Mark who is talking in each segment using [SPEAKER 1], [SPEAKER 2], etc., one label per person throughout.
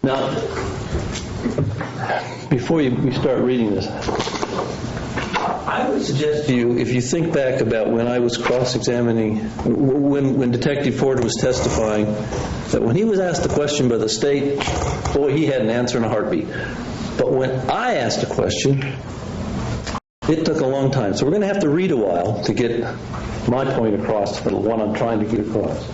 [SPEAKER 1] Now, before you start reading this, I would suggest to you, if you think back about when I was cross-examining, when Detective Porter was testifying, that when he was asked a question by the state, boy, he had an answer in a heartbeat. But when I asked a question, it took a long time. So we're going to have to read a while to get my point across for the one I'm trying to get across.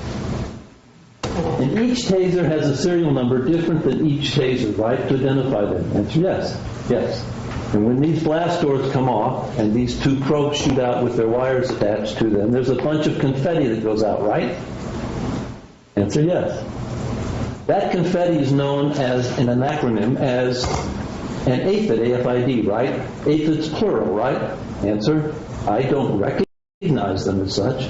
[SPEAKER 1] And each taser has a serial number different than each taser, right, to identify them. Answer yes. Yes. And when these blast doors come off and these two probes shoot out with their wires attached to them, there's a bunch of confetti that goes out, right? Answer yes. That confetti is known as, in an acronym, as an aphid, A-F-I-D, right? Aphids plural, right? Answer, I don't recognize them as such.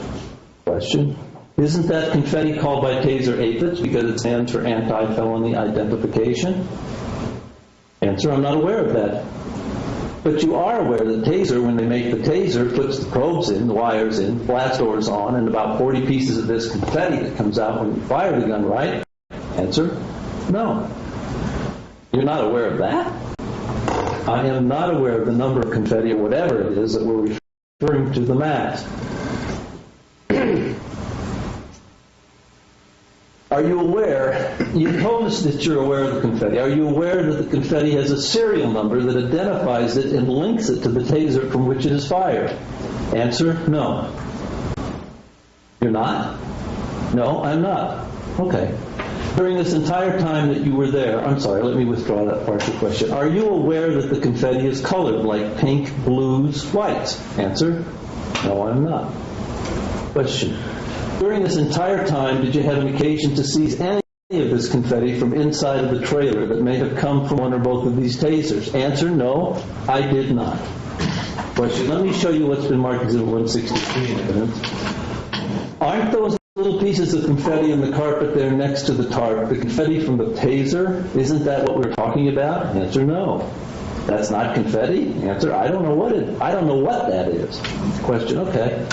[SPEAKER 1] Question, isn't that confetti called by taser aphids because it stands for anti-felony identification? Answer, I'm not aware of that. But you are aware that taser, when they make the taser, puts the probes in, the wires in, blast doors on, and about 40 pieces of this confetti that comes out when you fire the gun, right? Answer, no. You're not aware of that? I am not aware of the number of confetti or whatever it is that we're referring to the mask. Are you aware, you told us that you're aware of the confetti. Are you aware that the confetti has a serial number that identifies it and links it to the taser from which it is fired? Answer, no. You're not? No, I'm not. Okay. During this entire time that you were there, I'm sorry, let me withdraw that part of the question. Are you aware that the confetti is colored like pink, blues, whites? Answer, no, I'm not. Question. During this entire time, did you have an occasion to seize any of this confetti from inside of the trailer that may have come from one or both of these tasers? Answer, no, I did not. Question. Let me show you what's been marked as 163 in evidence. Aren't those little pieces of confetti in the carpet there next to the tarp the confetti from the taser? Isn't that what we're talking about? Answer, no. That's not confetti? Answer, I don't know what that is. Question, okay.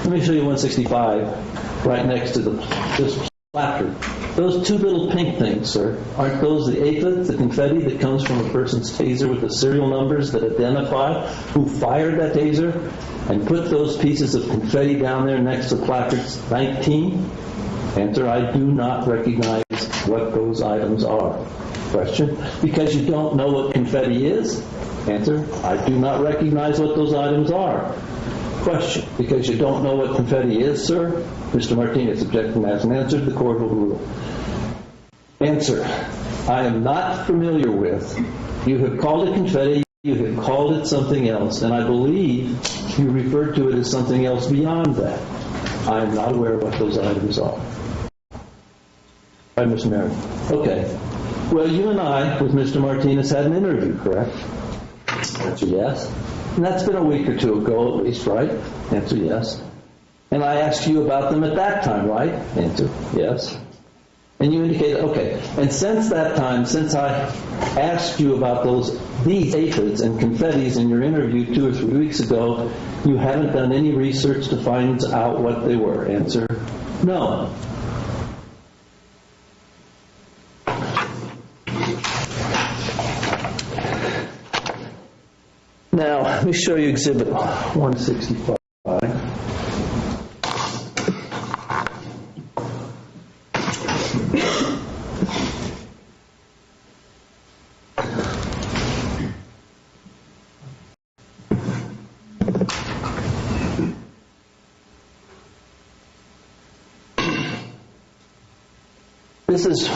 [SPEAKER 1] Let me show you 165 right next to this placard. Those two little pink things, sir, aren't those the aphids, the confetti that comes from a person's taser with the serial numbers that identify who fired that taser? And put those pieces of confetti down there next to placards 19? Answer, I do not recognize what those items are. Question, because you don't know what confetti is? Answer, I do not recognize what those items are. Question, because you don't know what confetti is, sir? Mr. Martinez, objection hasn't answered. The court will rule. Answer, I am not familiar with. You have called it confetti. You have called it something else, and I believe you referred to it as something else beyond that. I am not aware of what those items are. Right, Ms. Merritt? Okay. Well, you and I, with Mr. Martinez, had an interview, correct? Answer, yes. And that's been a week or two ago, at least, right? Answer, yes. And I asked you about them at that time, right? Answer, yes. And you indicated, okay. And since that time, since I asked you about these aphids and confettis in your interview 2 or 3 weeks ago, you haven't done any research to find out what they were. Answer, no. Now, let me show you Exhibit 165. This is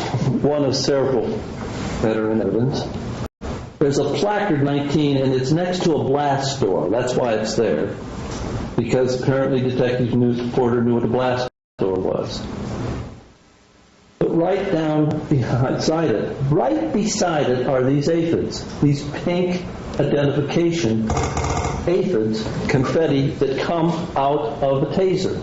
[SPEAKER 1] one of several that are in evidence. There's a placard 19, and it's next to a blast door. That's why it's there. Because apparently Detective Porter knew what a blast door was. But right down beside it are these aphids. These pink identification aphids, confetti, that come out of the taser.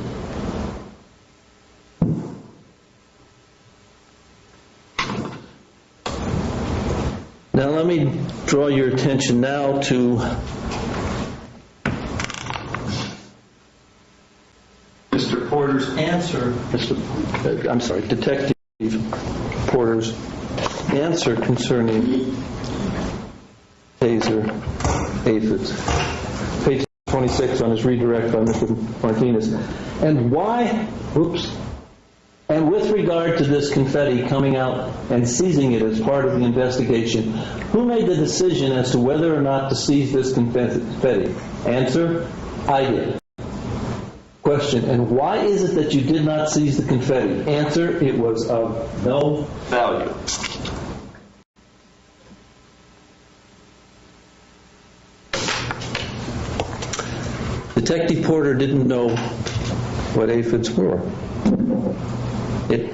[SPEAKER 1] Now let me draw your attention now to Mr. Porter's answer, Detective Porter's answer concerning taser aphids. Page 26 on his redirect by Mr. Martinez. And why, and with regard to this confetti coming out and seizing it as part of the investigation, who made the decision as to whether or not to seize this confetti? Answer, I did. Question, and why is it that you did not seize the confetti? Answer, it was of no value. Detective Porter didn't know what aphids were. It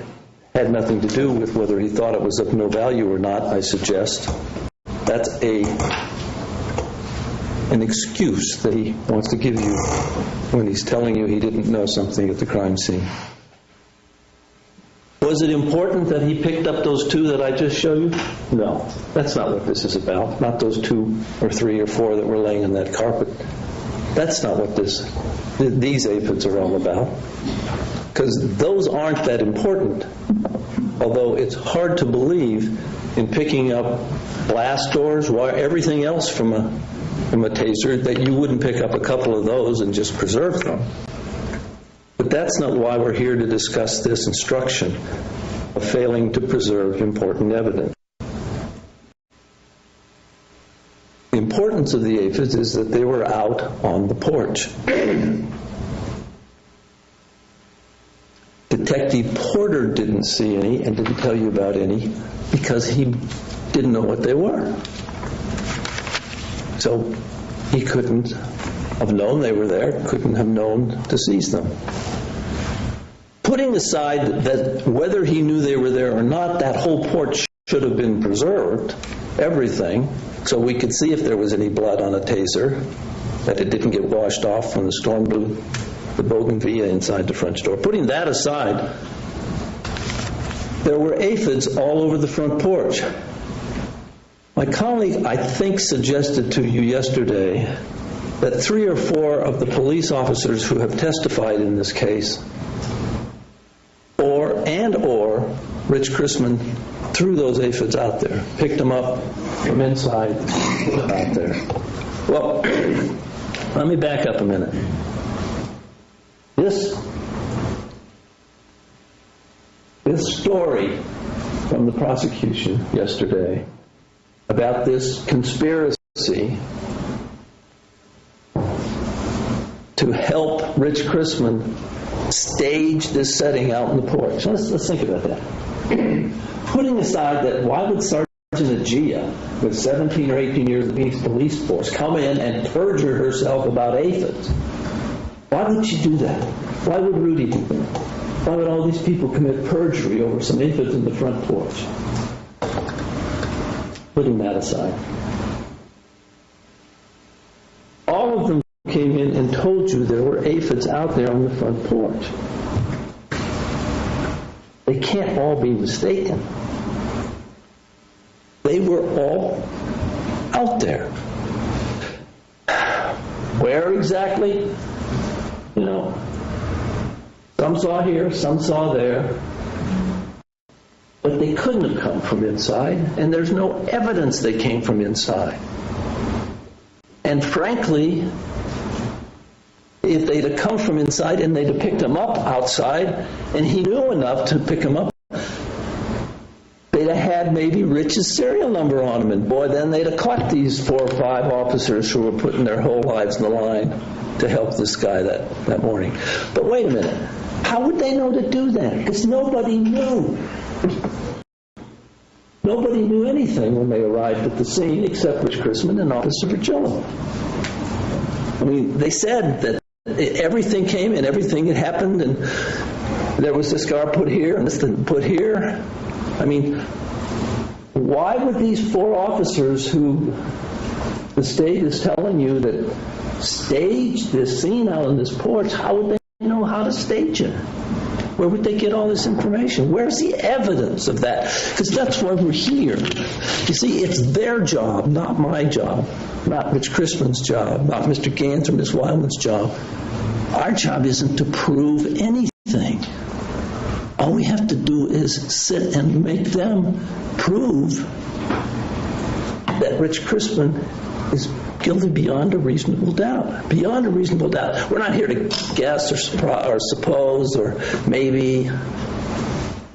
[SPEAKER 1] had nothing to do with whether he thought it was of no value or not, I suggest. That's an excuse that he wants to give you when he's telling you he didn't know something at the crime scene. Was it important that he picked up those two that I just showed you? No, that's not what this is about. Not those 2 or 3 or 4 that were laying on that carpet. That's not what these aphids are all about. Because those aren't that important. Although it's hard to believe in picking up blast doors, everything else from a taser, that you wouldn't pick up a couple of those and just preserve them. But that's not why we're here to discuss this instruction of failing to preserve important evidence. The importance of the aphids is that they were out on the porch. Detective Porter didn't see any and didn't tell you about any because he didn't know what they were. So he couldn't have known they were there, couldn't have known to seize them. Putting aside that whether he knew they were there or not, that whole porch should have been preserved, everything, so we could see if there was any blood on a taser, that it didn't get washed off when the storm blew the bougainvillea inside the French door. Putting that aside, there were aphids all over the front porch. My colleague, I think, suggested to you yesterday that 3 or 4 of the police officers who have testified in this case, or Rich Chrisman, threw those aphids out there, picked them up from inside, put them out there. Well, let me back up a minute. This story from the prosecution yesterday about this conspiracy to help Rich Chrisman stage this setting out on the porch. Let's think about that. Putting aside that, why would Sergeant Agia, with 17 or 18 years of the police force, come in and perjure herself about aphids? Why would she do that? Why would Rudy do that? Why would all these people commit perjury over some aphids in the front porch? Putting that aside. All of them came in and told you there were aphids out there on the front porch. They can't all be mistaken. They were all out there. Where exactly? Some saw here, some saw there. But they couldn't have come from inside, and there's no evidence they came from inside. And frankly, if they'd have come from inside and they'd have picked them up outside, and he knew enough to pick them up, they'd have had maybe Rich's serial number on them, and boy, then they'd have caught these 4 or 5 officers who were putting their whole lives on the line to help this guy that morning. But wait a minute. How would they know to do that? Because nobody knew. Nobody knew anything when they arrived at the scene except Rich Chrisman and Officer Virgillo. I mean, they said that everything came and everything had happened, and there was this scar put here and this thing put here. I mean, why would these 4 officers who the state is telling you that staged this scene out on this porch, how would they know how to stage it? Where would they get all this information? Where's the evidence of that? Because that's why we're here. You see, it's their job, not my job, not Rich Chrisman's job, not Mr. Gans or Ms. Wildman's job. Our job isn't to prove anything. All we have to do is sit and make them prove that Rich Chrisman is guilty beyond a reasonable doubt. Beyond a reasonable doubt. We're not here to guess or suppose or maybe,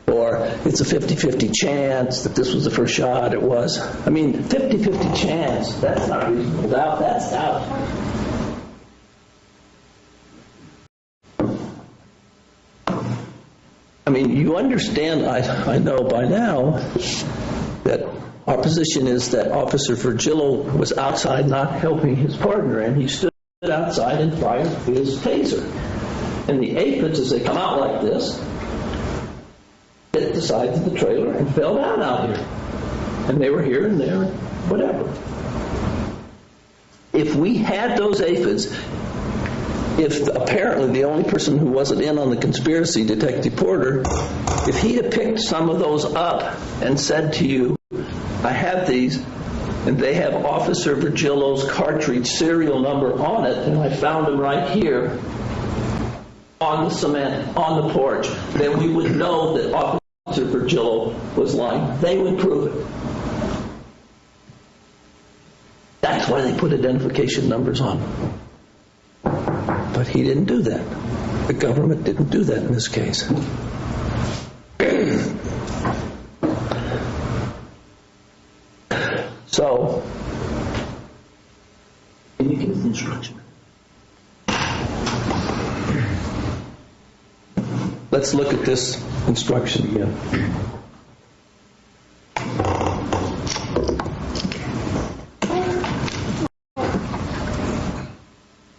[SPEAKER 1] or it's a 50-50 chance that this was the first shot. It was. I mean, 50-50 chance, that's not reasonable doubt, that's doubt. I mean, you understand, I know by now, that our position is that Officer Virgilio was outside not helping his partner, and he stood outside and fired his taser. And the aphids, as they come out like this, hit the sides of the trailer and fell down out here. And they were here and there, whatever. If we had those aphids, if apparently the only person who wasn't in on the conspiracy, Detective Porter, if he'd have picked some of those up and said to you, I have these, and they have Officer Virgilio's cartridge serial number on it, and I found them right here on the cement, on the porch, then we would know that Officer Virgilio was lying. They would prove it. That's why they put identification numbers on them. But he didn't do that. The government didn't do that in this case. So, can you give the instruction? Let's look at this instruction again.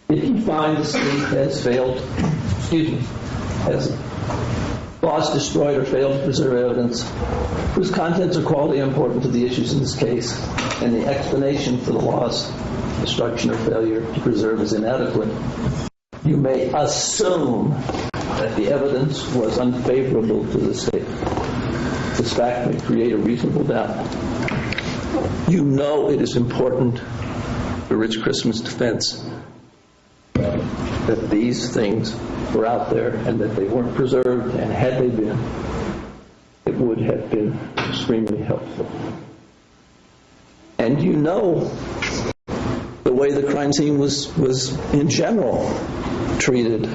[SPEAKER 1] If you find the state has failed, has lost, destroyed, or failed to preserve evidence whose contents or quality are important to the issues in this case, and the explanation for the loss, destruction, or failure to preserve is inadequate, you may assume that the evidence was unfavorable to the state. This fact may create a reasonable doubt. You know it is important for Rich Chrisman's defense that these things were out there and that they weren't preserved, and had they been, it would have been extremely helpful. And you know the way the crime scene was in general treated.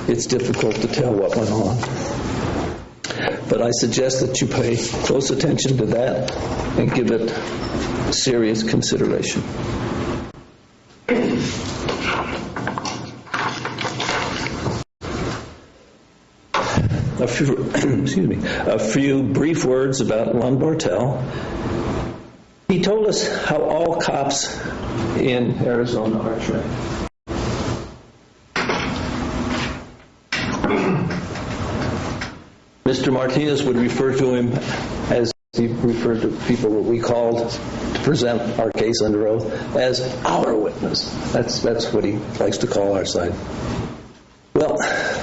[SPEAKER 1] It's difficult to tell what went on. But I suggest that you pay close attention to that and give it serious consideration. A few brief words about Lon Bartel. He told us how all cops in Arizona are trained. Mr. Martinez would refer to him as he referred to people what we called, to present our case under oath, as our witness. That's what he likes to call our side. Well,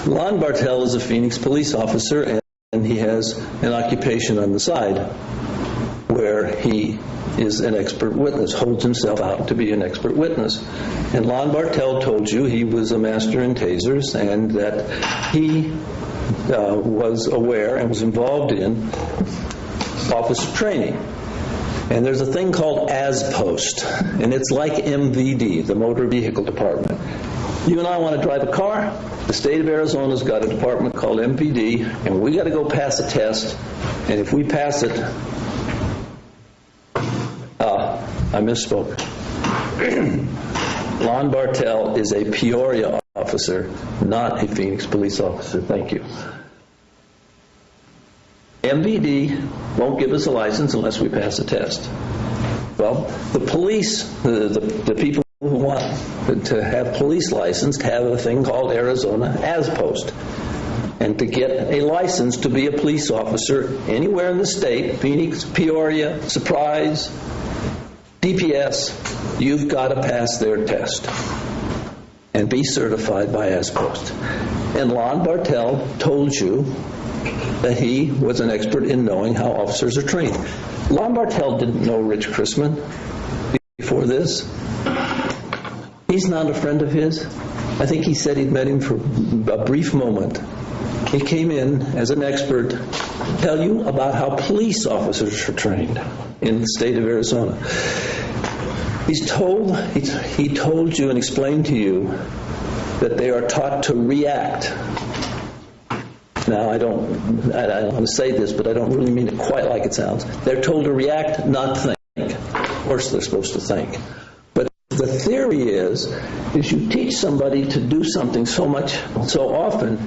[SPEAKER 1] Lon Bartel is a Phoenix police officer, and he has an occupation on the side where he is an expert witness, holds himself out to be an expert witness. And Lon Bartel told you he was a master in tasers, and that he was aware and was involved in officer training. And there's a thing called ASPOST, and it's like MVD, the Motor Vehicle Department. You and I want to drive a car. The state of Arizona's got a department called MVD, and we got to go pass a test. And if we pass it, I misspoke. Lon Bartel is a Peoria officer, not a Phoenix police officer. Thank you. MVD won't give us a license unless we pass a test. Well, the police, the people who want to have police license have a thing called Arizona ASPOST. And to get a license to be a police officer anywhere in the state, Phoenix, Peoria, Surprise, DPS, you've got to pass their test and be certified by ASPOST. And Lon Bartel told you that he was an expert in knowing how officers are trained. Lon Bartel didn't know Rich Chrisman before this. He's not a friend of his. I think he said he'd met him for a brief moment. He came in as an expert to tell you about how police officers are trained in the state of Arizona. He told you and explained to you that they are taught to react. Now, I don't want to say this, but I don't really mean it quite like it sounds. They're told to react, not think. Of course, they're supposed to think. But the theory is you teach somebody to do something so often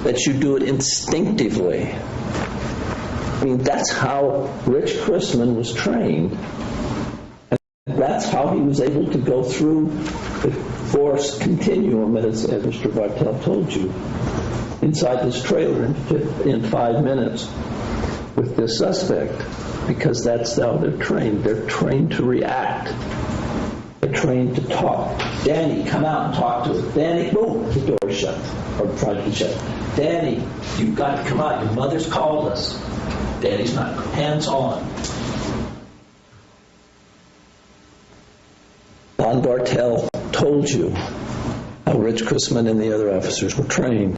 [SPEAKER 1] that you do it instinctively. I mean, that's how Rich Chrisman was trained. And that's how he was able to go through the force continuum, as Mr. Bartell told you, inside this trailer in 5 minutes with this suspect, because that's how they're trained. They're trained to react. They're trained to talk. Danny, come out and talk to us. Danny, boom, the door's shut, or tried to be shut. Danny, you've got to come out. Your mother's called us. Danny's not. Hands on. Don Bartell told you how Rich Chrisman and the other officers were trained.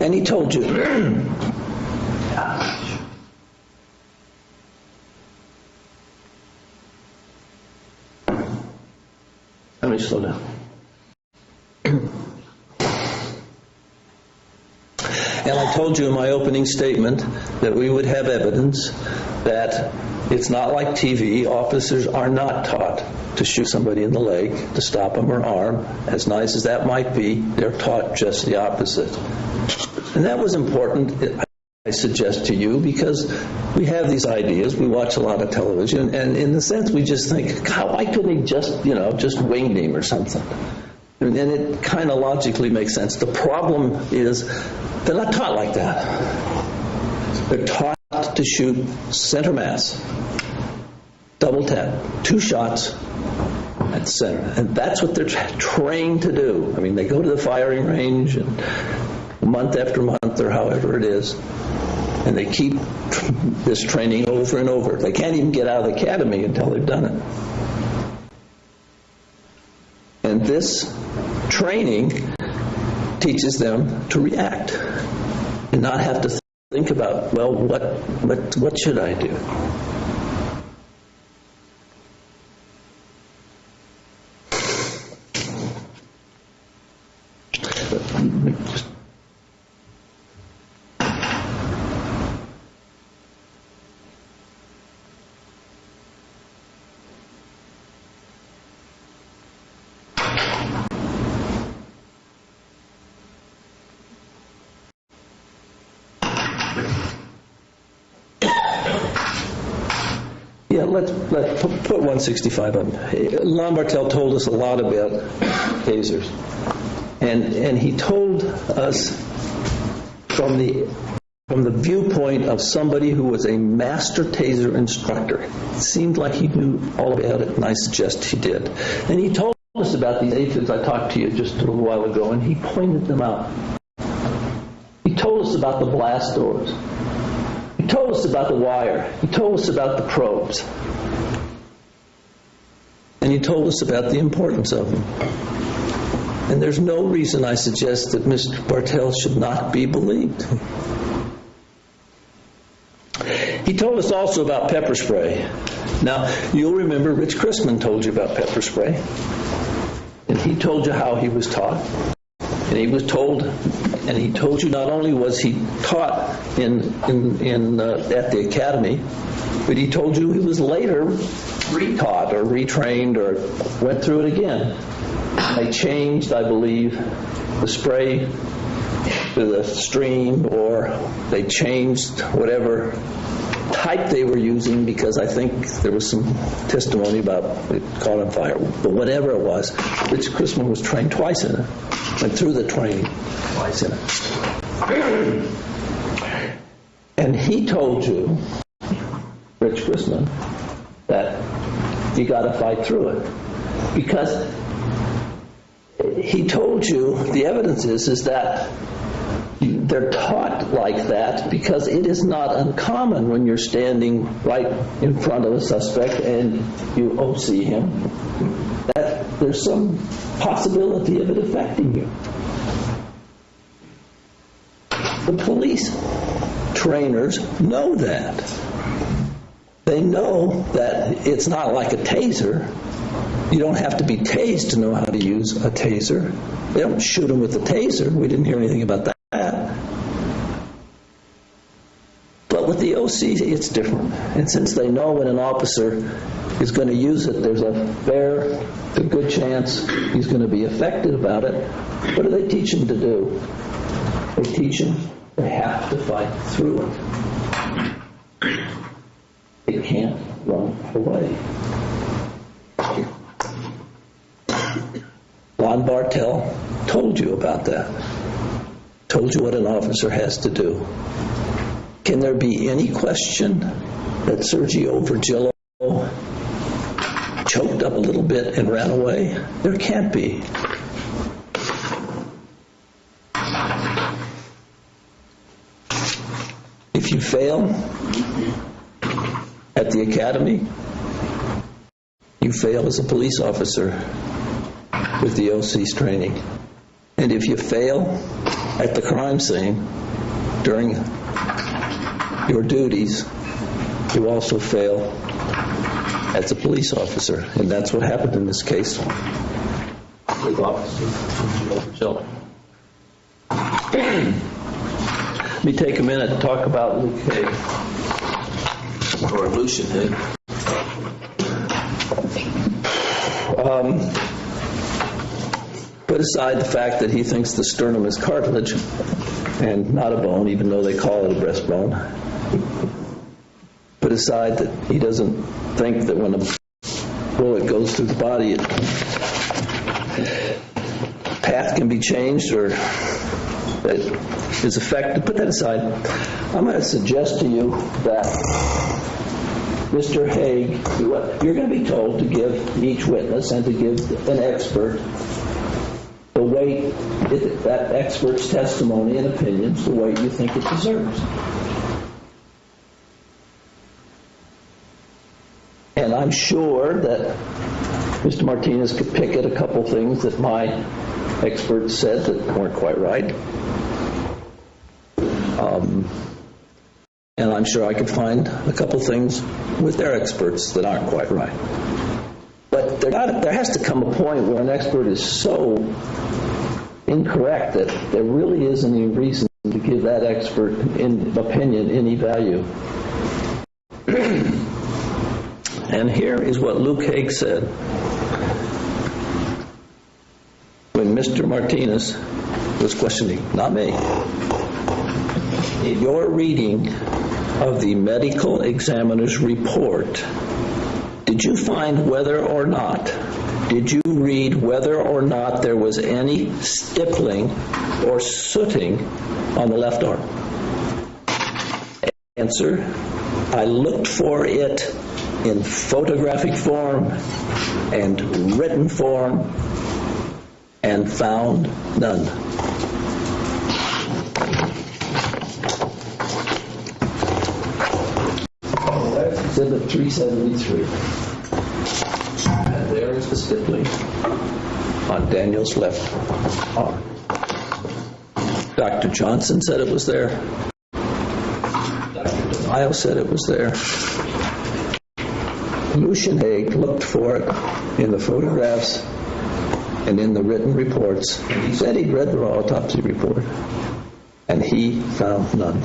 [SPEAKER 1] And he told you, let me slow down. And I told you in my opening statement that we would have evidence that it's not like TV. Officers are not taught to shoot somebody in the leg, to stop them or arm. As nice as that might be, they're taught just the opposite. And that was important, I suggest to you, because we have these ideas, we watch a lot of television, and in a sense we just think, God, why couldn't he just winged him or something? And it kind of logically makes sense. The problem is they're not taught like that. They're taught to shoot center mass, double tap, 2 shots at center. And that's what they're trained to do. I mean, they go to the firing range and month after month or however it is, and they keep this training over and over. They can't even get out of the academy until they've done it. And this training teaches them to react and not have to think about, well, what should I do? Yeah, let's put 165 on. Lon Bartell told us a lot about tasers, and he told us from the viewpoint of somebody who was a master taser instructor. It seemed like he knew all about it, and I suggest he did. And he told us about these aphids I talked to you just a little while ago, and he pointed them out. He told us about the blast doors. He told us about the wire. He told us about the probes. And he told us about the importance of them. And there's no reason I suggest that Mr. Bartell should not be believed. He told us also about pepper spray. Now, you'll remember Rich Chrisman told you about pepper spray. And he told you how he was taught. And he told you not only was he taught at the academy, but he told you he was later retaught or retrained or went through it again. They changed, I believe, the spray to the stream, or they changed whatever type they were using, because I think there was some testimony about it caught on fire. But whatever it was, Rich Chrisman was trained twice in it. Went through the training twice in it. And he told you, Rich Chrisman, that you got to fight through it. Because he told you, the evidence is that they're taught like that because it is not uncommon when you're standing right in front of a suspect and you OC him, that there's some possibility of it affecting you.
[SPEAKER 2] The police trainers know that. They know that it's not like a taser. You don't have to be tased to know how to use a taser. They don't shoot them with a taser. We didn't hear anything about that. But with the OC, it's different. And since they know when an officer is going to use it, there's a good chance he's going to be affected about it. What do they teach them to do? They teach them they have to fight through it. They can't run away. Lon Bartell told you about that. Told you what an officer has to do. Can there be any question that Sergio Virgilio choked up a little bit and ran away? There can't be. If you fail at the academy, you fail as a police officer with the OC's training. And if you fail at the crime scene during your duties, you also fail as a police officer. And that's what happened in this case with Officer Virgilio. Let me take a minute to talk about Luke Haig, or Lucian Haig. Put aside the fact that he thinks the sternum is cartilage and not a bone, even though they call it a breastbone. Put aside that he doesn't think that when a bullet goes through the body, path can be changed or that is affected. Put that aside. I'm going to suggest to you that Mr. Haig, you're going to be told to give each witness and to give an expert the weight, that expert's testimony and opinions, the weight you think it deserves. And I'm sure that Mr. Martinez could pick at a couple things that my experts said that weren't quite right. And I'm sure I could find a couple things with their experts that aren't quite right. But there has to come a point where an expert is so incorrect that there really isn't any reason to give that expert opinion any value. And here is what Luke Haig said when Mr. Martinez was questioning, not me. In your reading of the medical examiner's report, did you find whether or not, did you read whether or not there was any stippling or sooting on the left arm? Answer, I looked for it in photographic form and written form and found none. Exhibit 373. And there is the stippling on Daniel's left arm. Dr. Johnson said it was there. Dr. DeMaio said it was there. Lucian Haig looked for it in the photographs and in the written reports. He said he'd read the autopsy report, and he found none.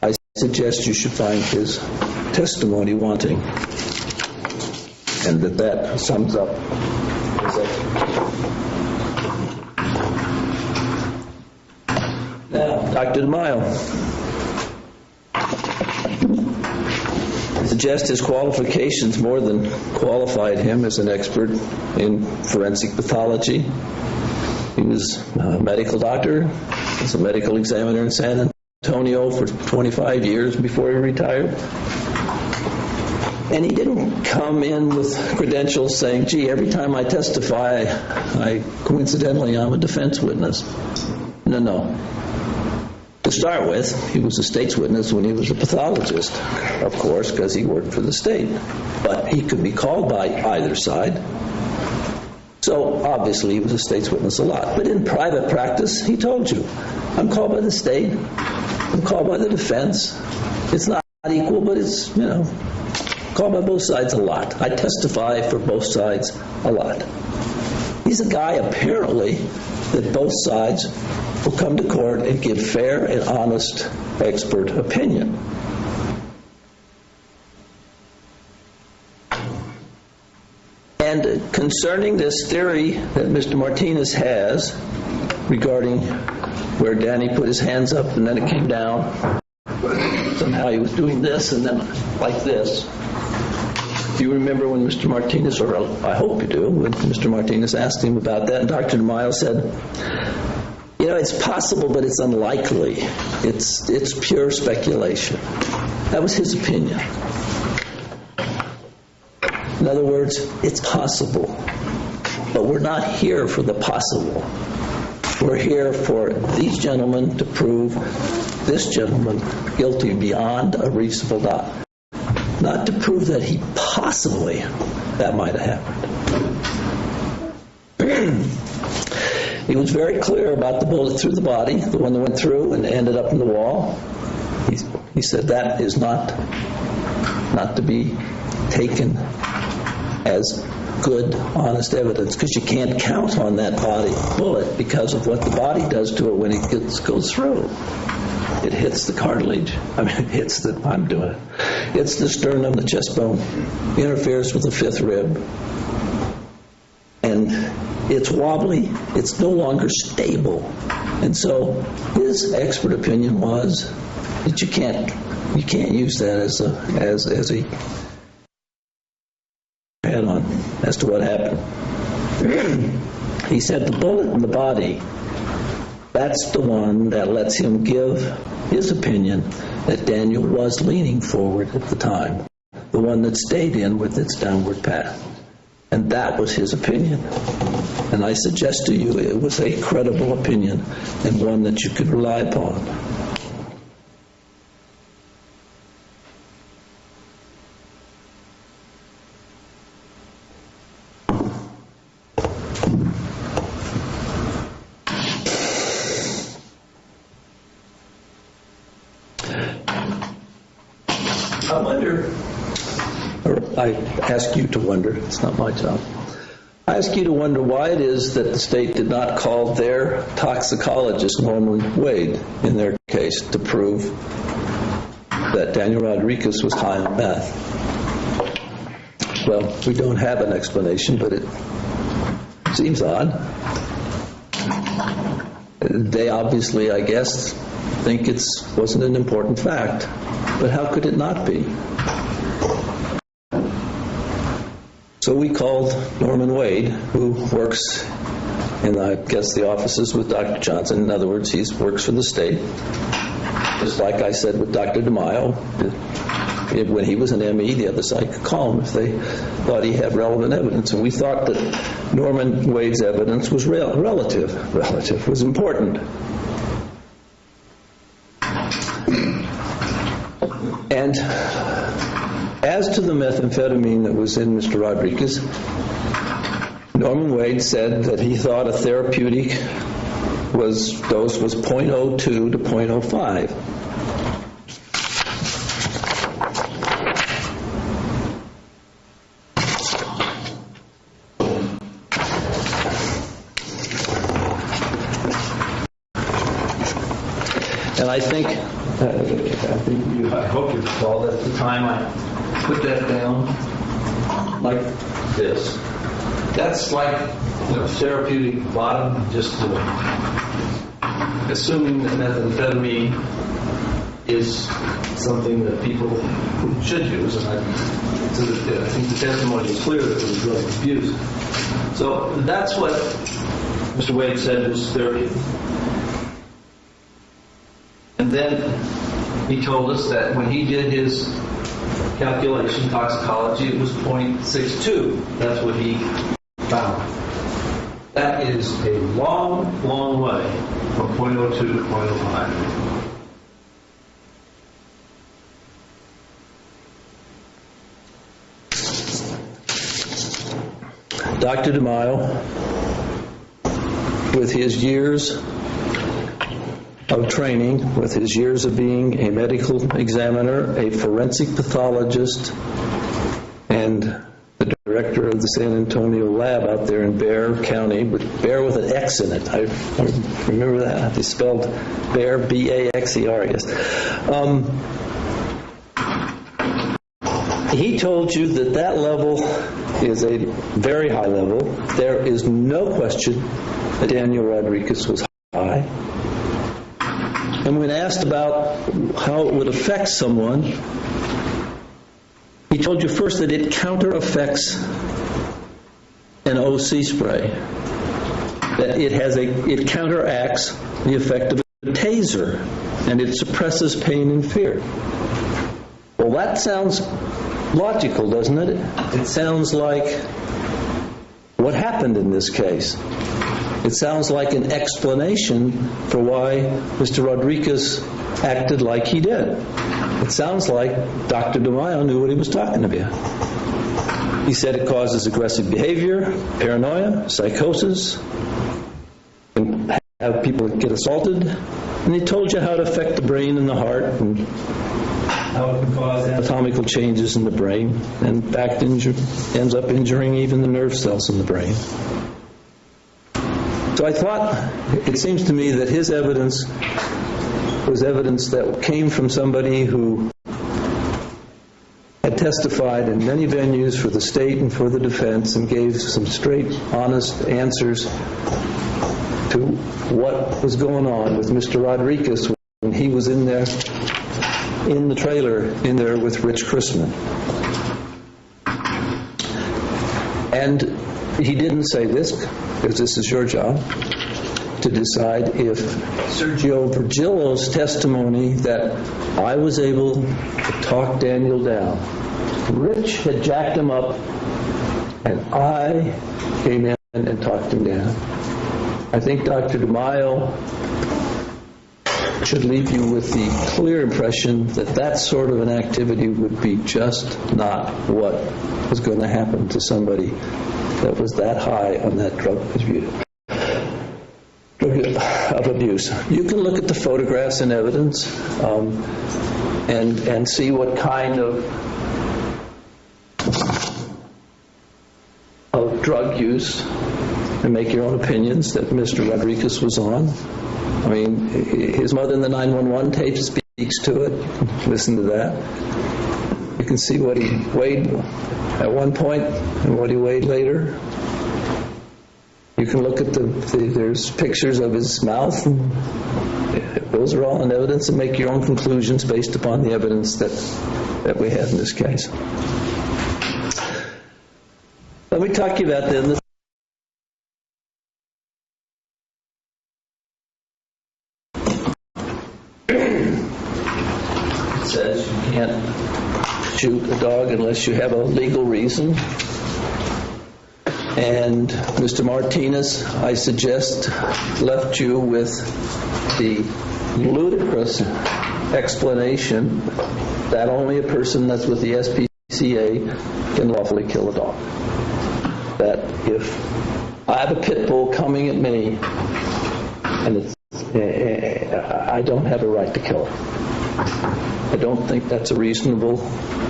[SPEAKER 2] I suggest you should find his testimony wanting, and that sums up his explanation. Now, Dr. DeMaio. I suggest his qualifications more than qualified him as an expert in forensic pathology. He was a medical doctor, was a medical examiner in San Antonio for 25 years before he retired. And he didn't come in with credentials saying, gee, every time I testify, coincidentally, I'm a defense witness. No. To start with, he was a state's witness when he was a pathologist, of course, because he worked for the state. But he could be called by either side. So, obviously, he was a state's witness a lot. But in private practice, he told you, I'm called by the state. I'm called by the defense. It's not equal, but it's, called by both sides a lot. I testify for both sides a lot. He's a guy, apparently, that both sides will come to court and give fair and honest expert opinion. And concerning this theory that Mr. Martinez has regarding where Danny put his hands up and then it came down, somehow he was doing this and then like this. Do you remember when Mr. Martinez, or I hope you do, when Mr. Martinez asked him about that, and Dr. DeMaio said, it's possible, but it's unlikely. It's pure speculation. That was his opinion. In other words, it's possible. But we're not here for the possible. We're here for these gentlemen to prove this gentleman guilty beyond a reasonable doubt. Not to prove that he possibly, that might have happened. He was very clear about the bullet through the body, the one that went through and ended up in the wall. He said that is not to be taken as good, honest evidence, because you can't count on that body bullet because of what the body does to it when it goes through. It hits the cartilage. It's the sternum, the chest bone, interferes with the fifth rib, and it's wobbly. It's no longer stable. And so his expert opinion was that you can't use that as a head on as to what happened. He said the bullet in the body, that's the one that lets him give his opinion that Daniel was leaning forward at the time, the one that stayed in with its downward path. And that was his opinion. And I suggest to you it was a credible opinion and one that you could rely upon. I wonder, or I ask you to wonder, it's not my job. I ask you to wonder why it is that the state did not call their toxicologist, Norman Wade, in their case to prove that Daniel Rodriguez was high on meth. Well, we don't have an explanation, but it seems odd. They obviously, I guess, think it wasn't an important fact. But how could it not be? So we called Norman Wade, who works in, I guess, the offices with Dr. Johnson. In other words, he works for the state. Just like I said with Dr. DeMaio, when he was an ME, the other side could call him if they thought he had relevant evidence. And we thought that Norman Wade's evidence was relative, was important. And as to the methamphetamine that was in Mr. Rodriguez, Norman Wade said that he thought a therapeutic dose was 0.02 to 0.05. And I hope you recall that at the time I put that down like this. That's like therapeutic bottom, just assuming that methamphetamine is something that people should use. And I think the testimony is clear that it was drug abuse. So that's what Mr. Wade said was therapeutic. And then he told us that when he did his calculation, toxicology, it was 0.62. That's what he found. That is a long, long way from 0.02 to 0.05. Dr. DeMaio, with his years of training, with his years of being a medical examiner, a forensic pathologist, and the director of the San Antonio lab out there in Bexar County, but Bexar with an X in it. I remember that. They spelled Bexar, B-A-X-E-R, yes. He told you that that level is a very high level. There is no question that Daniel Rodriguez was high. And when asked about how it would affect someone, he told you first that it counter-affects an OC spray. That it counteracts the effect of a taser, and it suppresses pain and fear. Well, that sounds logical, doesn't it? It sounds like what happened in this case. It sounds like an explanation for why Mr. Rodriguez acted like he did. It sounds like Dr. DeMaio knew what he was talking about. He said it causes aggressive behavior, paranoia, psychosis, and have people get assaulted. And he told you how it affect the brain and the heart, and how it can cause anatomical changes in the brain, and in fact ends up injuring even the nerve cells in the brain. So I thought, it seems to me that his evidence was evidence that came from somebody who had testified in many venues for the state and for the defense and gave some straight, honest answers to what was going on with Mr. Rodriguez when he was in there, in the trailer, in there with Rich Chrisman. And he didn't say this, because this is your job, to decide if Sergio Virgilio's testimony that I was able to talk Daniel down. Rich had jacked him up, and I came in and talked him down. I think Dr. DeMaio should leave you with the clear impression that that sort of an activity would be just not what was going to happen to somebody that was that high on that drug of abuse. You can look at the photographs and evidence and see what kind of drug use and make your own opinions that Mr. Rodriguez was on. I mean, his mother in the 911 tape speaks to it. Listen to that. You can see what he weighed at one point and what he weighed later. You can look at there's pictures of his mouth, and those are all in evidence, and make your own conclusions based upon the evidence that we have in this case. Let me talk to you about then it says you can't shoot a dog unless you have a legal reason. And Mr. Martinez, I suggest, left you with the ludicrous explanation that only a person that's with the SPCA can lawfully kill a dog. That if I have a pit bull coming at me and I don't have a right to kill it. I don't think that's a reasonable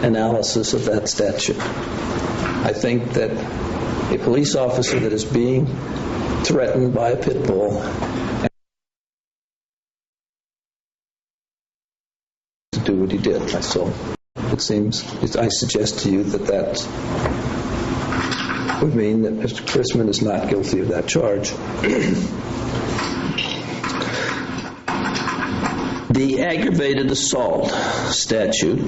[SPEAKER 2] analysis of that statute. I think that a police officer that is being threatened by a pit bull to do what he did. So it seems, I suggest to you that would mean that Mr. Chrisman is not guilty of that charge. The aggravated assault statute,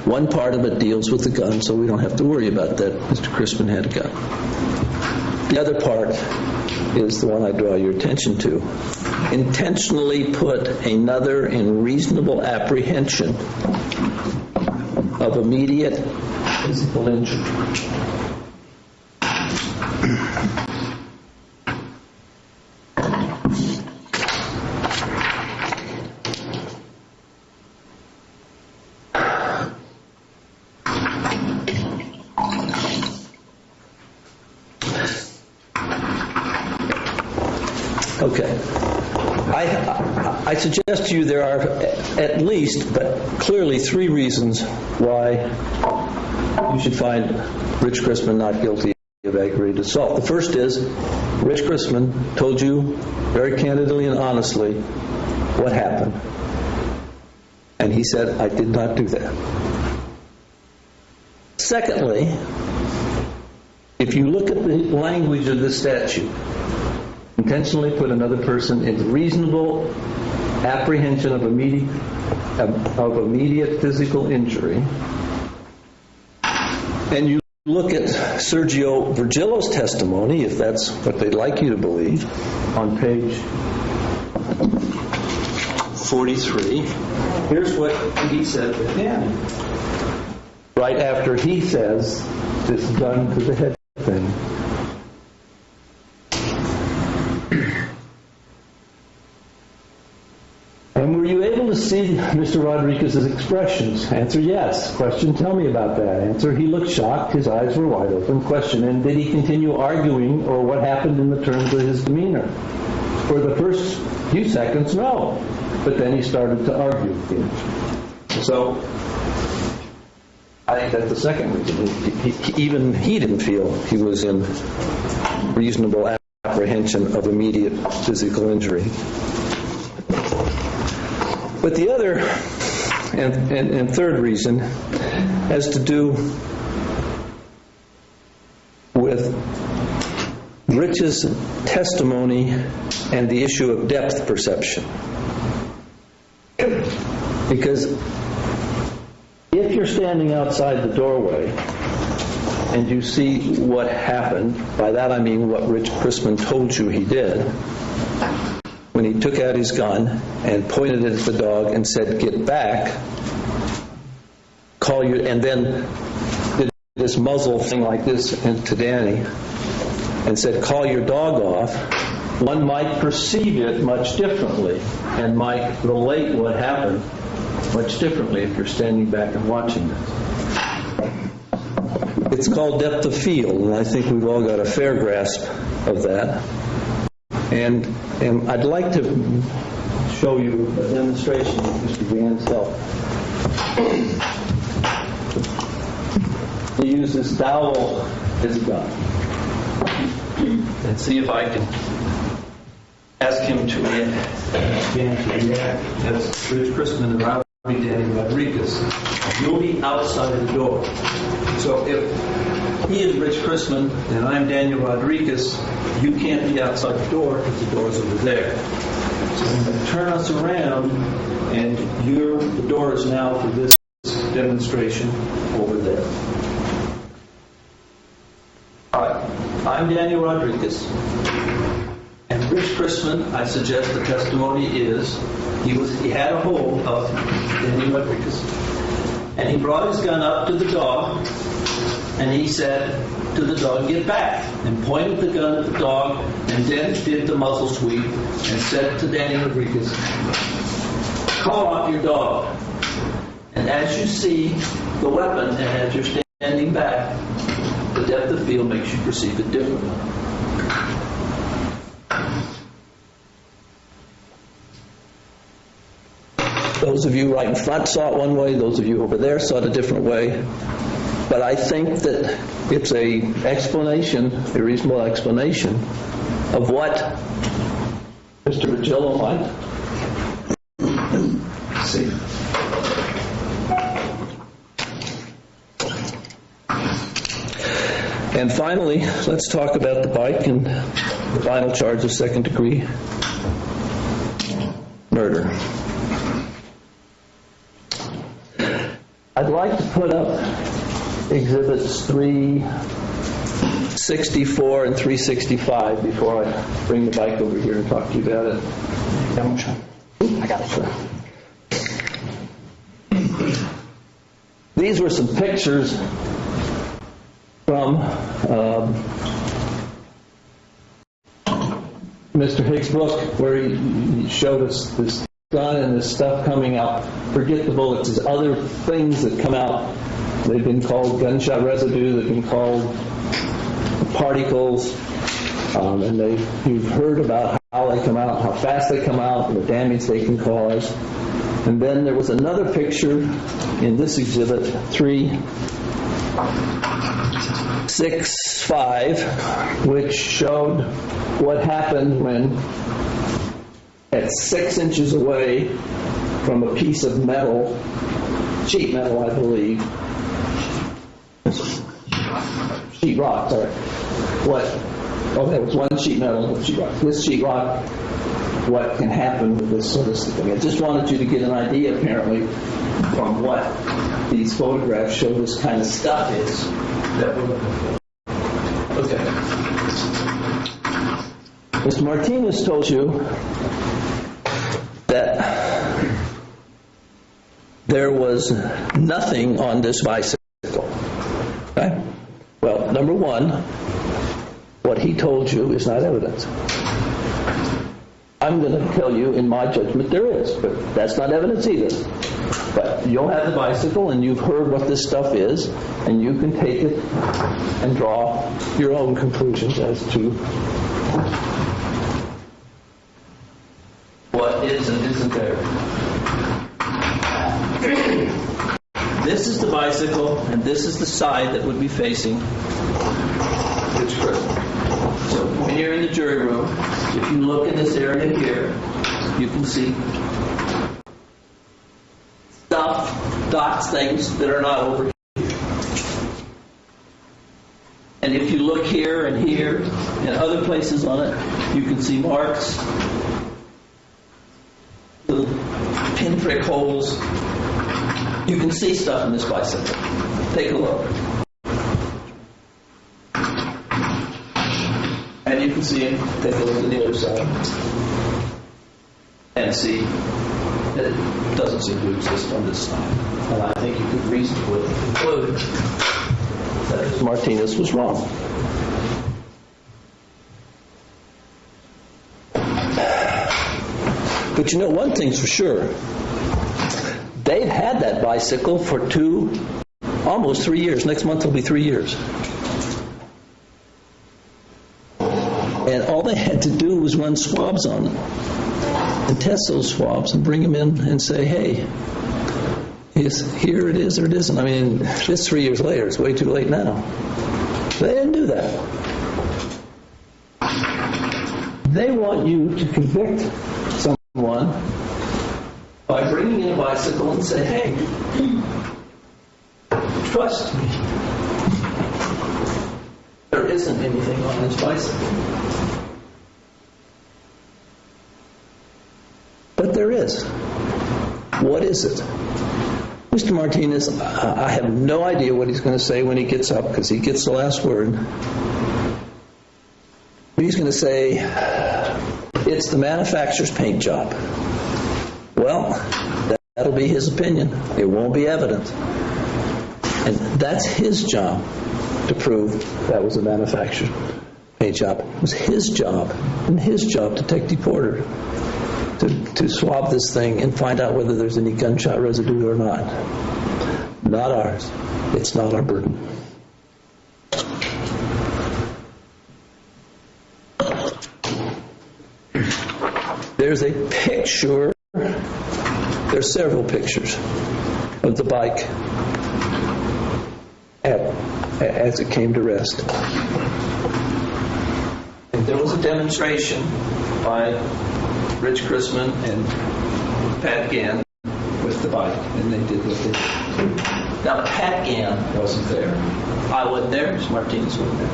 [SPEAKER 2] one part of it deals with the gun, so we don't have to worry about that. Mr. Chrisman had a gun. The other part is the one I draw your attention to. Intentionally put another in reasonable apprehension of immediate physical injury. Okay. I suggest to you there are at least, but clearly, 3 reasons why you should find Rich Chrisman not guilty of aggravated assault. The first is, Rich Chrisman told you very candidly and honestly what happened. And he said, I did not do that. Secondly, if you look at the language of the statute, intentionally put another person in reasonable apprehension of immediate physical injury, and you look at Sergio Virgilio's testimony, if that's what they'd like you to believe, on page 43, here's what he said to him. Right after he says this gun to the head thing. And were you able to see Mr. Rodriguez's expressions? Answer, yes. Question, tell me about that. Answer, he looked shocked, his eyes were wide open. Question, and did he continue arguing, or what happened in the terms of his demeanor? For the first few seconds, no. But then he started to argue again. So, I think that's the second reason. Even he didn't feel he was in reasonable apprehension of immediate physical injury. But the other and third reason has to do with Rich's testimony and the issue of depth perception. Because if you're standing outside the doorway and you see what happened, by that I mean what Rich Chrisman told you he did, when he took out his gun and pointed it at the dog and said, get back, and then did this muzzle thing like this to Danny and said, call your dog off, one might perceive it much differently and might relate what happened much differently if you're standing back and watching this. It's called depth of field, and I think we've all got a fair grasp of that. And I'd like to show you a demonstration with Mr. Van's help. He uses dowel as a gun. And see if I can ask him to react as Rich Chrisman and Danny Rodriguez. You'll be outside the door. So if he is Rich Chrisman and I'm Daniel Rodriguez, you can't be outside the door because the door's over there. So I'm going to turn us around, and the door is now for this demonstration over there. All right, I'm Daniel Rodriguez. And Rich Chrisman, I suggest the testimony is, he had a hold of Daniel Rodriguez, and he brought his gun up to the dog, and he said to the dog, get back, and pointed the gun at the dog, and then did the muzzle sweep, and said to Danny Rodriguez, call off your dog. And as you see the weapon, and as you're standing back, the depth of field makes you perceive it differently. Those of you right in front saw it one way, those of you over there saw it a different way. But I think that it's a reasonable explanation of what Mr. Virgilio might see. And finally, let's talk about the bike and the final charge of second-degree murder. I'd like to put up Exhibits 364 and 365 before I bring the bike over here and talk to you about it. I got it. These were some pictures from Mr. Hicks' book where he showed us this gun and this stuff coming out. Forget the bullets. There's other things that come out. They've been called gunshot residue. They've been called particles.
[SPEAKER 1] And you've heard about how they come out, how fast they come out, and the damage they can cause. And then there was another picture in this exhibit, 365, which showed what happened when, at 6 inches away from a piece of metal, sheet metal, I believe, sheet rock, sorry. That was one sheet metal, sheet rock. This sheet rock, what can happen with this sort of thing. I just wanted you to get an idea, apparently, from what these photographs show this kind of stuff is that we're looking for. Okay. Mr. Martinez told you that there was nothing on this bicycle. Okay? Well, number one, what he told you is not evidence. I'm going to tell you, in my judgment, there is, but that's not evidence either. But you'll have the bicycle, and you've heard what this stuff is, and you can take it and draw your own conclusions as to what is and isn't there. This is the bicycle, and this is the side that would be facing Rich Chrisman. So when you're in the jury room, if you look in this area here, you can see stuff, dots, things that are not over here. And if you look here and other places on it, you can see marks, little pinprick holes. You can see stuff in this bicycle. Take a look. And you can see it. Take a look at the other side. And see that it doesn't seem to exist on this side. And I think you could reasonably conclude that Martinez was wrong. But you know, one thing's for sure. They've had that bicycle for almost 3 years. Next month will be 3 years. And all they had to do was run swabs on it and test those swabs and bring them in and say, hey, here it is or it isn't. I mean, it's 3 years later. It's way too late now. They didn't do that. They want you to convict someone by bringing in a bicycle and say, hey, trust me, there isn't anything on this bicycle. But there is. What is it? Mr. Martinez, I have no idea what he's going to say when he gets up, because he gets the last word. But he's going to say, it's the manufacturer's paint job. Well, that'll be his opinion. It won't be evidence. And that's his job to prove that was a manufacturer's paint job. It was his job, and his job, Detective Porter, to swab this thing and find out whether there's any gunshot residue or not. Not ours. It's not our burden. There's a picture, there's several pictures of the bike as it came to rest. And there was a demonstration by Rich Chrisman and Pat Gann with the bike, and they did what they did. Now, Pat Gann wasn't there. I wasn't there. Martinez wasn't there.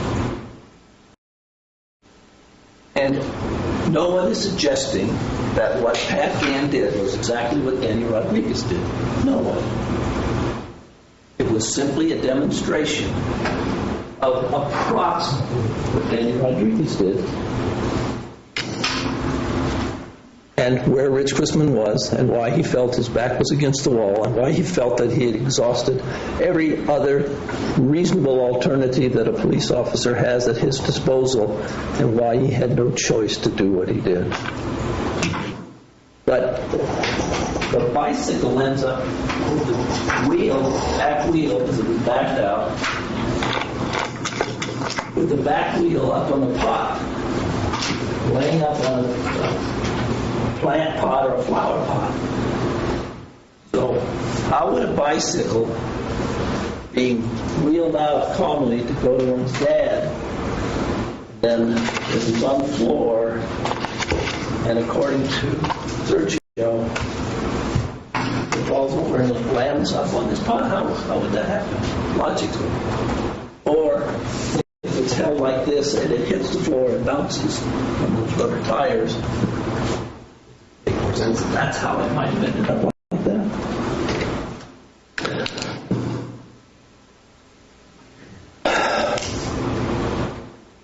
[SPEAKER 1] And no one is suggesting that what Pat Gann did was exactly what Danny Rodriguez did. No one. It was simply a demonstration of approximately what Danny Rodriguez did, and where Rich Chrisman was, and why he felt his back was against the wall, and why he felt that he had exhausted every other reasonable alternative that a police officer has at his disposal, and why he had no choice to do what he did. But the bicycle ends up with the back wheel, as it was backed out, with the back wheel up on the pot.
[SPEAKER 2] laying up on a plant pot or a flower pot. So how would a bicycle being wheeled out calmly to go to one's dad, then if he's on the floor, and according to Sergio, it falls over and it lands up on this pot? How would that happen, logically? Or if it's held like this and it hits the floor and bounces on those rubber tires, it makes more sense that that's how it might have ended up like that.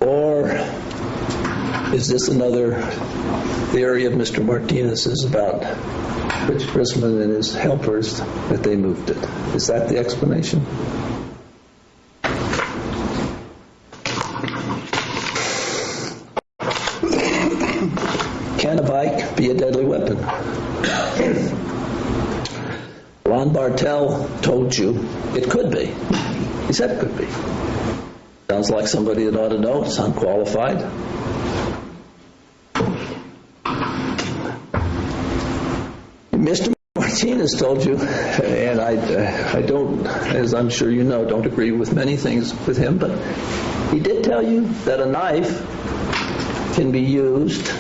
[SPEAKER 2] Or is this another theory of Mr. Martinez's about Rich Chrisman and his helpers that they moved it? Is that the explanation? Can a bike be a deadly weapon? Ron Bartel told you it could be. He said it could be. Sounds like somebody that ought to know. It's unqualified. Mr. Martinez told you, and I don't, as I'm sure you know, don't agree with many things with him, but he did tell you that a knife can be used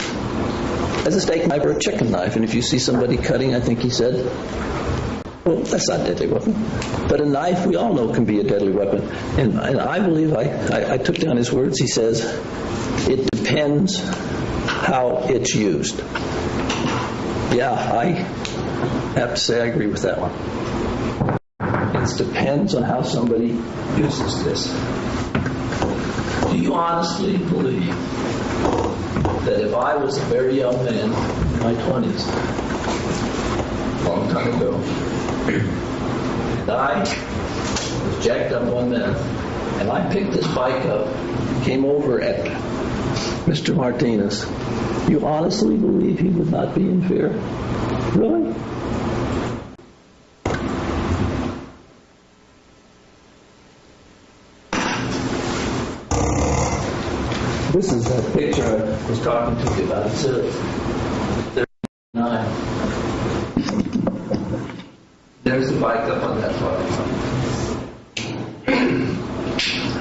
[SPEAKER 2] as a steak knife or a chicken knife. And if you see somebody cutting, I think he said, well, that's not a deadly weapon. But a knife, we all know, can be a deadly weapon. And I believe, I took down his words, he says, it depends how it's used. Yeah, I have to say I agree with that one. It depends on how somebody uses this. Do you honestly believe that if I was a very young man in my 20s, a long time ago, and I was jacked up on meth, and I picked this bike up, came over at Mr. Martinez, you honestly believe he would not be in fear? Really? This is that picture I was talking to you about. It's 39. There's the bike up on that part.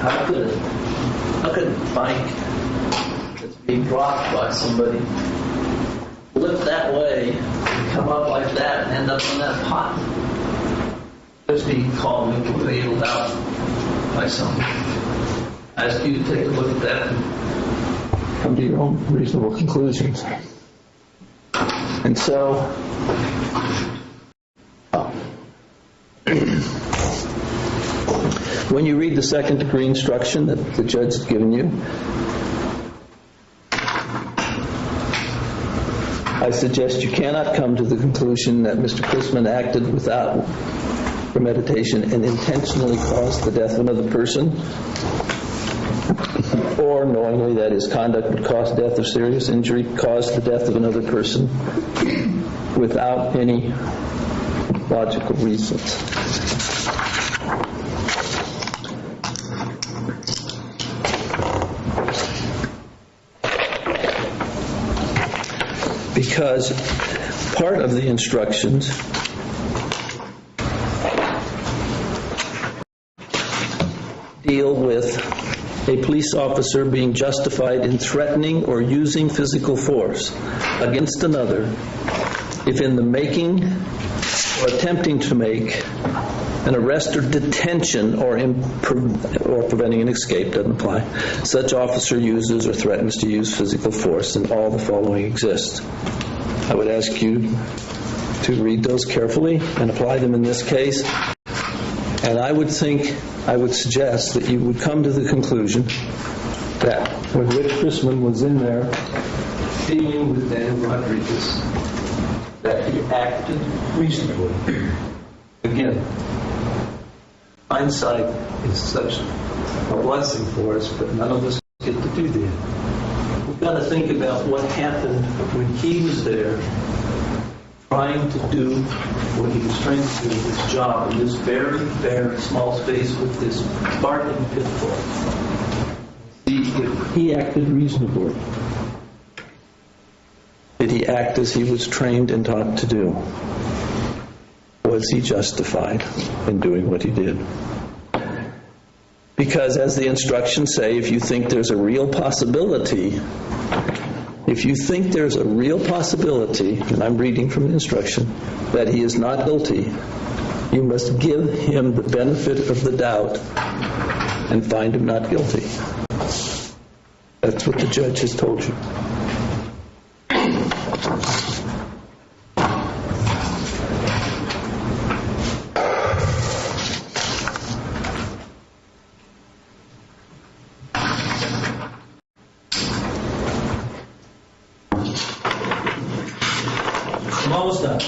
[SPEAKER 2] How could a bike that's being dropped by somebody lift that way, come up like that, and end up on that pot? Just being called and wheeled out by someone. I ask you to take a look at that and come to your own reasonable conclusions. And so, when you read the second degree instruction that the judge has given you, I suggest you cannot come to the conclusion that Mr. Chrisman acted without premeditation and intentionally caused the death of another person, or knowingly that his conduct would cause death or serious injury, caused the death of another person without any logical reasons. Because part of the instructions deal with a police officer being justified in threatening or using physical force against another if in the making or attempting to make an arrest or detention or preventing an escape, doesn't apply, such officer uses or threatens to use physical force, and all the following exist. I would ask you to read those carefully and apply them in this case. And I would suggest that you would come to the conclusion that when Rich Chrisman was in there dealing with Dan Rodriguez, that he acted reasonably. Again, hindsight is such a blessing for us, but none of us get to do that. We've got to think about what happened when he was there trying to do what he was trying to do, his job in this very, very small space with this barking pit bull. See, if he acted reasonably, he act as he was trained and taught to do? Was he justified in doing what he did? Because as the instructions say, if you think there's a real possibility, and I'm reading from the instruction, that he is not guilty, you must give him the benefit of the doubt and find him not guilty. That's what the judge has told you.
[SPEAKER 1] I'm almost done.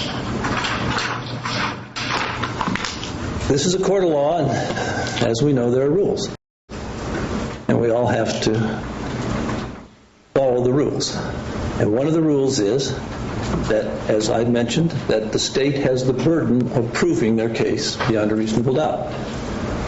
[SPEAKER 2] This is a court of law, and as we know, there are rules. And we all have to follow the rules. And one of the rules is that, as I mentioned, that the state has the burden of proving their case beyond a reasonable doubt.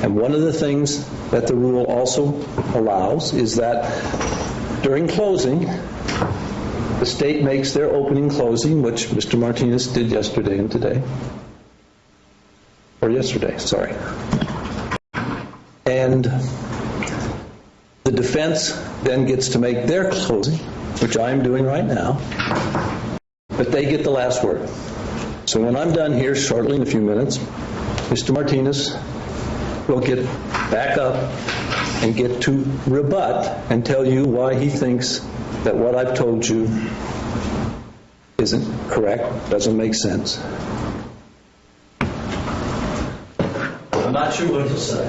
[SPEAKER 2] And one of the things that the rule also allows is that during closing, the state makes their opening closing, which Mr. Martinez did yesterday and today. Or yesterday, sorry. And the defense then gets to make their closing, which I am doing right now, but they get the last word. So when I'm done here shortly in a few minutes, Mr. Martinez will get back up and get to rebut and tell you why he thinks that what I've told you isn't correct, doesn't make sense.
[SPEAKER 1] I'm not sure what to say.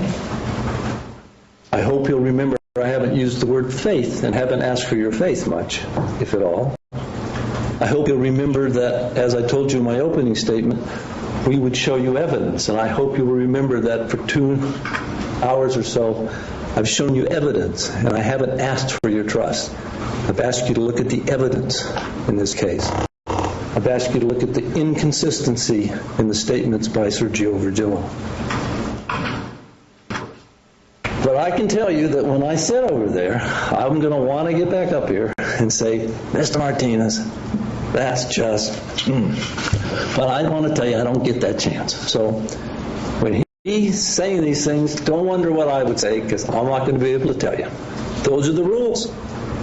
[SPEAKER 2] I hope you'll remember I haven't used the word faith and haven't asked for your faith much, if at all. I hope you'll remember that, as I told you in my opening statement, we would show you evidence, and I hope you will remember that for 2 hours or so, I've shown you evidence, and I haven't asked for your trust. I've asked you to look at the evidence in this case. I've asked you to look at the inconsistency in the statements by Sergio Virgilio. But I can tell you that when I sit over there, I'm going to want to get back up here and say, Mr. Martinez, that's just, But I want to tell you, I don't get that chance. So when he's saying these things, don't wonder what I would say, because I'm not going to be able to tell you. Those are the rules,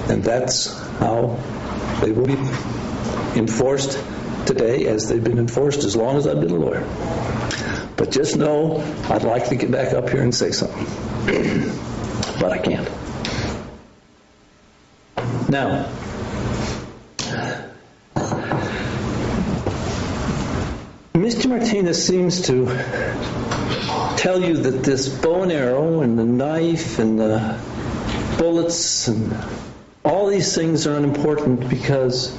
[SPEAKER 2] and that's how they will be enforced today, as they've been enforced as long as I've been a lawyer. But just know, I'd like to get back up here and say something. But I can't. Now, Mr. Martinez seems to tell you that this bow and arrow and the knife and the bullets and all these things are unimportant because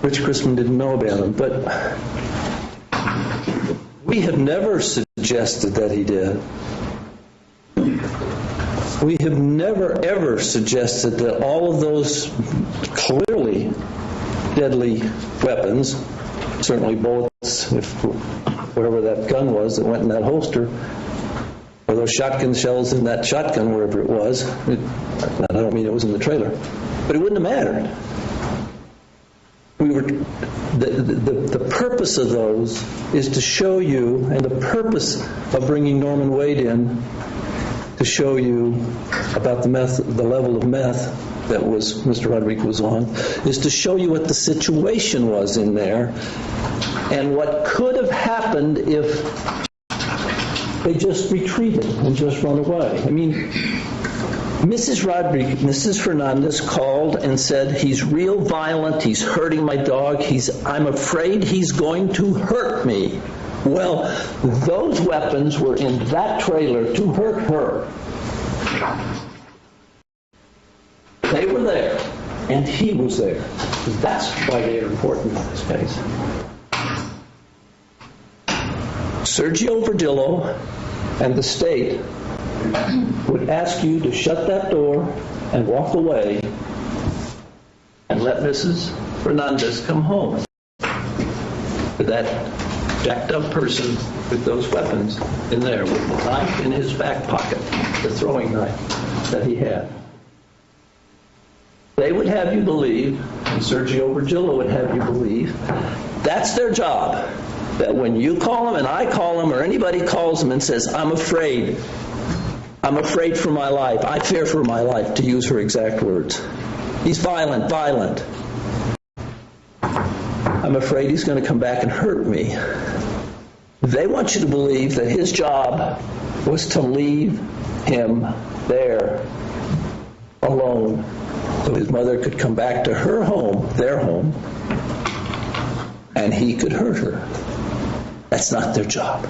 [SPEAKER 2] Rich Chrisman didn't know about them. But we have never suggested that he did. We have never, ever suggested that all of those clearly deadly weapons, certainly bullets, if whatever that gun was that went in that holster, or those shotgun shells in that shotgun, wherever it was, I don't mean it was in the trailer, but it wouldn't have mattered. The purpose of those is to show you, and the purpose of bringing Norman Wade in to show you about the level of meth that was Mr. Rodriguez was on, is to show you what the situation was in there and what could have happened if they just retreated and just run away. I mean, Mrs. Fernandez called and said, he's real violent, he's hurting my dog, I'm afraid he's going to hurt me. Well, those weapons were in that trailer to hurt her. They were there, and he was there. That's why they are important in this case. Sergio Verdillo and the state would ask you to shut that door and walk away and let Mrs. Fernandez come home. That jacked up person with those weapons in there, with the knife in his back pocket, the throwing knife that he had. They would have you believe, and Sergio Virgilio would have you believe, that's their job. That when you call them and I call them or anybody calls them and says, I'm afraid for my life, I fear for my life, to use her exact words. He's violent. I'm afraid he's going to come back and hurt me. They want you to believe that his job was to leave him there alone so his mother could come back to her home, their home, and he could hurt her. That's not their job.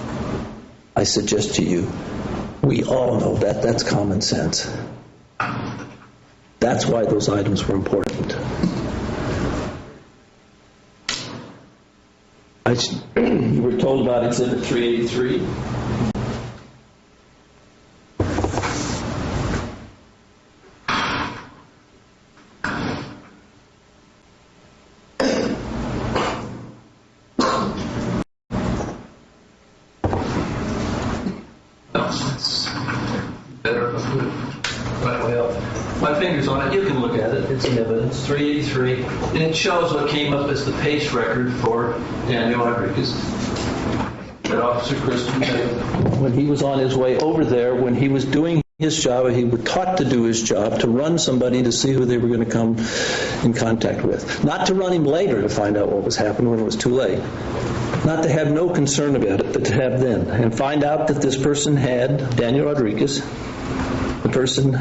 [SPEAKER 2] I suggest to you, we all know that. That's common sense. That's why those items were important. You were told about Exhibit 383.
[SPEAKER 1] Better if I put it right way up. My finger's on it. You can look at it. It's in evidence. 383. And it shows what came up as the pace record for Daniel Rodriguez. That Officer Chrisman,
[SPEAKER 2] when he was on his way over there, when he was doing his job, he was taught to do his job, to run somebody to see who they were going to come in contact with. Not to run him later to find out what was happening when it was too late. Not to have no concern about it, but to have then. And find out that this person had, Daniel Rodriguez, the person,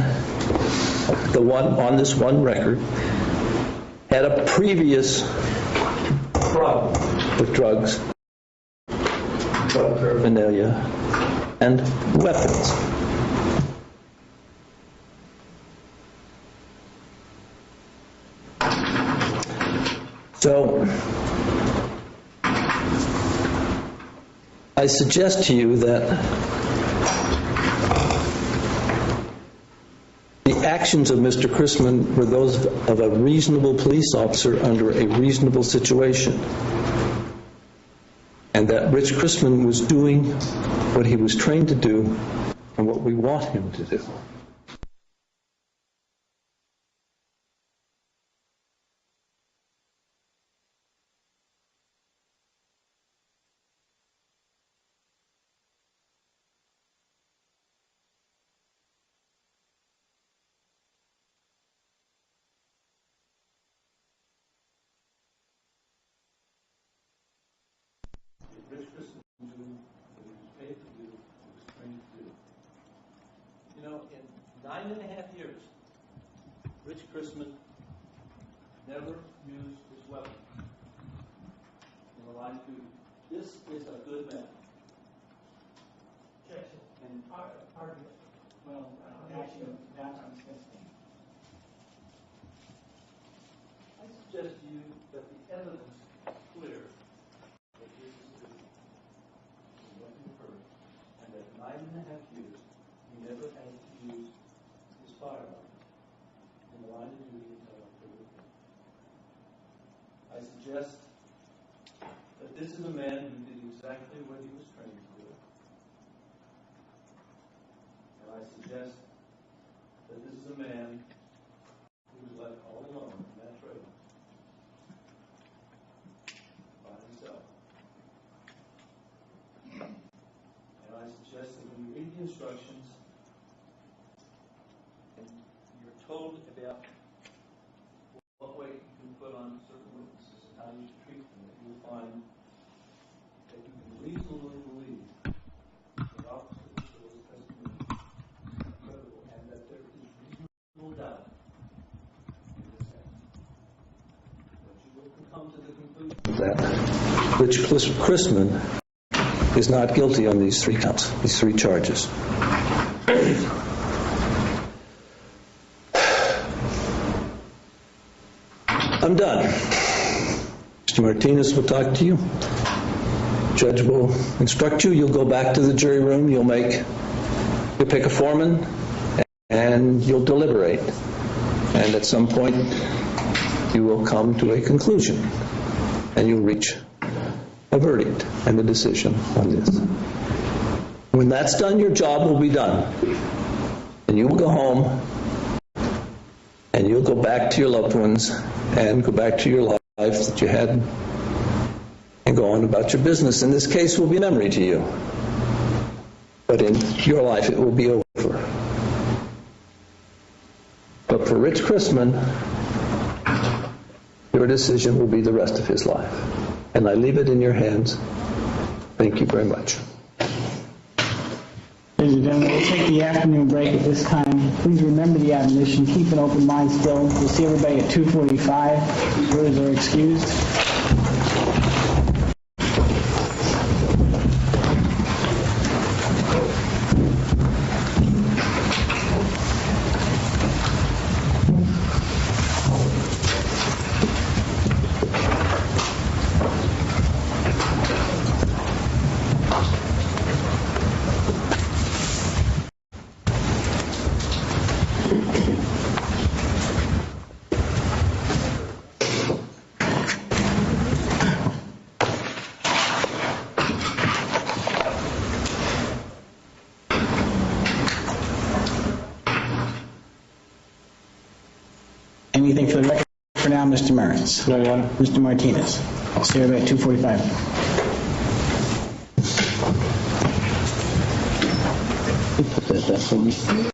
[SPEAKER 2] the one on this one record, had a previous problem with drugs, drug paraphernalia, and weapons. So, I suggest to you that the actions of Mr. Chrisman were those of a reasonable police officer under a reasonable situation. And that Rich Chrisman was doing what he was trained to do and what we want him to do. Rich Chrisman knew what he was paid to do, what he was trained to do. You know, in 9.5 years, Rich Chrisman never used his weapon in the line of duty. This is a good man.
[SPEAKER 3] Yes, and part of it, well, actually, that's on Smith's.
[SPEAKER 2] I suggest to you that the evidence is clear that this is what occurred, and that 9.5 years he never had to use his firearm in the line of duty until October 5th. I suggest that this is a man who did exactly what he was trained to do. And I suggest that this is a man who was left all alone in that trailer by himself. And I suggest that when you read the instructions and you're told about what weight you can put on certain witnesses and how you should treat them, that you will find that you can reasonably believe that Officer Bishop's testimony is credible and that there is reasonable doubt in this case. But you will come to the conclusion that Rich Chrisman is not guilty on these 3 counts, these 3 charges. I'm done. Mr. Martinez will talk to you. Judge will instruct you. You'll go back to the jury room. You'll pick a foreman, and you'll deliberate. And at some point, you will come to a conclusion, and you'll reach a verdict and a decision on this. When that's done, your job will be done. And you will go home, and you'll you'll go back to your loved ones and go back to your life that you had and go on about your business. In this case, will be a memory to you. But in your life, it will be over. But for Rich Chrisman, your decision will be the rest of his life. And I leave it in your hands. Thank you very much.
[SPEAKER 3] Ladies and gentlemen, we'll take the afternoon break at this time. Please remember the admonition. Keep an open mind still. We'll see everybody at 2:45. Jurors are excused. Anything for the record for now, Mr. Meritz?
[SPEAKER 1] No, Your Honor.
[SPEAKER 3] Mr. Martinez? I'll see everybody at 2:45.
[SPEAKER 1] Put that back for me.